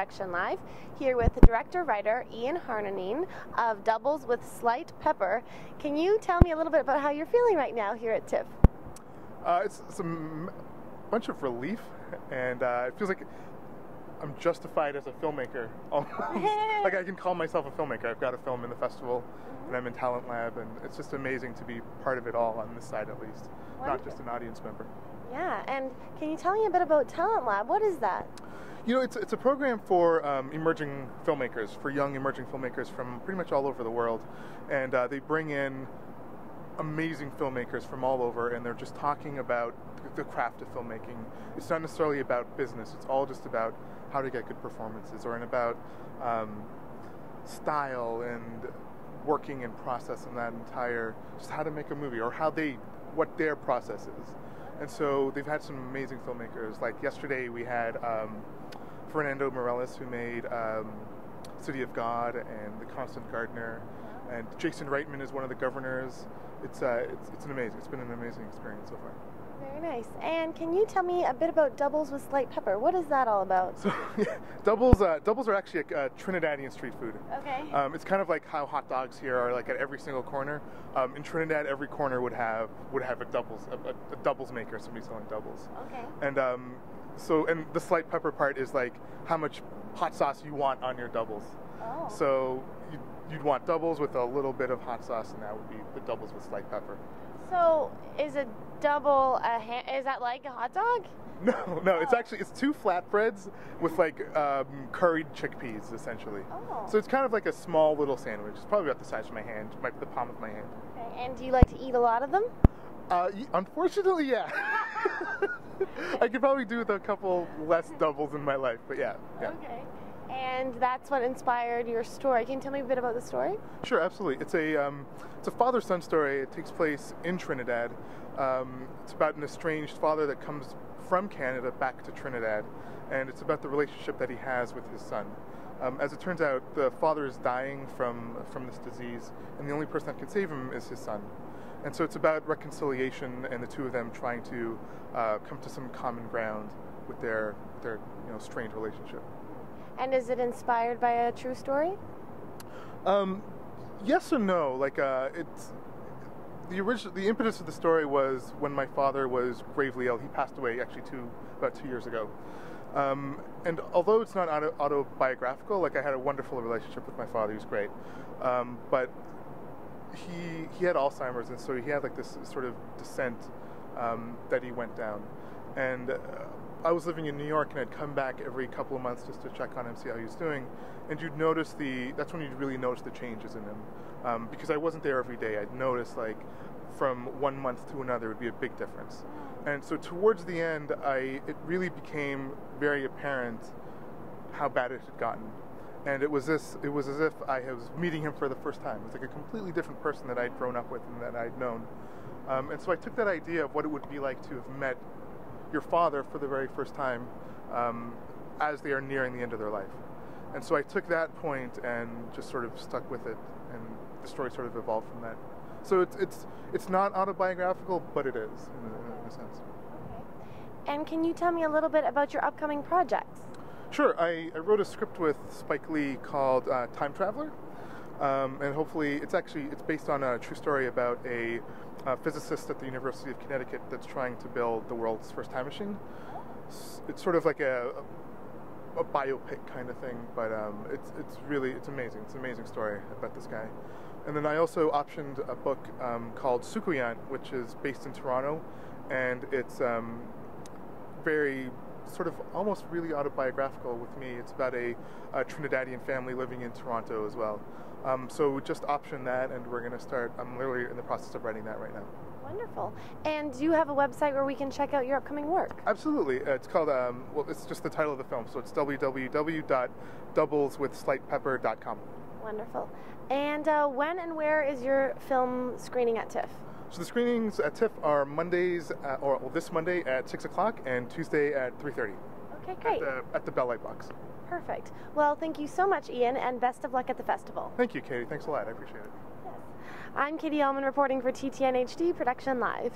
Production Live, here with the director-writer Ian Harnarine of Doubles with Slight Pepper. Can you tell me a little bit about how you're feeling right now here at TIFF? It's a bunch of relief, and it feels like I'm justified as a filmmaker. Like I can call myself a filmmaker. I've got a film in the festival, and I'm in Talent Lab, and it's just amazing to be part of it all, on this side at least, not just an audience member. Yeah, and can you tell me a bit about Talent Lab? What is that? You know, it's a program for emerging filmmakers, for young emerging filmmakers from pretty much all over the world, and they bring in amazing filmmakers from all over, and they're just talking about the craft of filmmaking. It's not necessarily about business, it's all just about how to get good performances, or about style and working and process in that entire, just how to make a movie, or what their process is. And so they've had some amazing filmmakers. Like yesterday we had Fernando Morales, who made City of God and The Constant Gardener, and Jason Reitman is one of the governors. It's been an amazing experience so far. Very nice. And can you tell me a bit about Doubles with Slight Pepper? What is that all about? So, yeah, doubles are actually a Trinidadian street food. Okay. It's kind of like how hot dogs here are like at every single corner. In Trinidad, every corner would have a doubles maker, somebody selling doubles. Okay. And and the slight pepper part is like how much hot sauce you want on your doubles. Oh. So you'd want doubles with a little bit of hot sauce, and that would be the doubles with slight pepper. So is a double is that like a hot dog? No, it's two flatbreads with like curried chickpeas, essentially. Oh. So it's kind of like a small little sandwich. It's probably about the size of my hand, the palm of my hand. Okay. And do you like to eat a lot of them? Unfortunately, yeah. I could probably do with a couple less doubles in my life, but yeah. Okay. And that's what inspired your story. Can you tell me a bit about the story? Sure, absolutely. It's a father-son story. It takes place in Trinidad. It's about an estranged father that comes from Canada back to Trinidad, and it's about the relationship that he has with his son. As it turns out, the father is dying from this disease, and the only person that can save him is his son. And so it's about reconciliation and the two of them trying to come to some common ground with their strained relationship. And is it inspired by a true story? Yes and no. Like it's the impetus of the story was when my father was gravely ill. He passed away actually about 2 years ago. And although it's not autobiographical, like I had a wonderful relationship with my father. He was great, but he had Alzheimer's, and so he had like this sort of descent that he went down. And I was living in New York, and I'd come back every couple of months just to check on him, see how he was doing. And you'd notice that's when you'd really notice the changes in him, because I wasn't there every day. I'd notice like from 1 month to another would be a big difference. And so towards the end, it really became very apparent how bad it had gotten. And it was as if I was meeting him for the first time. It was like a completely different person that I'd grown up with and that I'd known. And so I took that idea of what it would be like to have met your father for the very first time as they are nearing the end of their life. And so I took that point and just sort of stuck with it, and the story sort of evolved from that. So it's not autobiographical, but it is in a sense. Okay. And can you tell me a little bit about your upcoming projects? Sure. I wrote a script with Spike Lee called Time Traveler, and hopefully it's based on a true story about a physicist at the University of Connecticut that's trying to build the world's first time machine. It's sort of like a biopic kind of thing, but it's amazing. It's an amazing story about this guy. And then I also optioned a book called Sukuyan, which is based in Toronto, and it's very sort of almost really autobiographical with me. It's about a Trinidadian family living in Toronto as well. So just option that, and we're going to start. I'm literally in the process of writing that right now. Wonderful. And do you have a website where we can check out your upcoming work? Absolutely. It's called, well, it's just the title of the film, so it's www.doubleswithslightpepper.com. Wonderful. And when and where is your film screening at TIFF? So the screenings at TIFF are Mondays, this Monday at 6 o'clock and Tuesday at 3:30. Okay, great. At the Bell Light Box. Perfect. Well, thank you so much, Ian, and best of luck at the festival. Thank you, Katie. Thanks a lot. I appreciate it. Yes. I'm UHLMANN reporting for TTN-HD Production Live.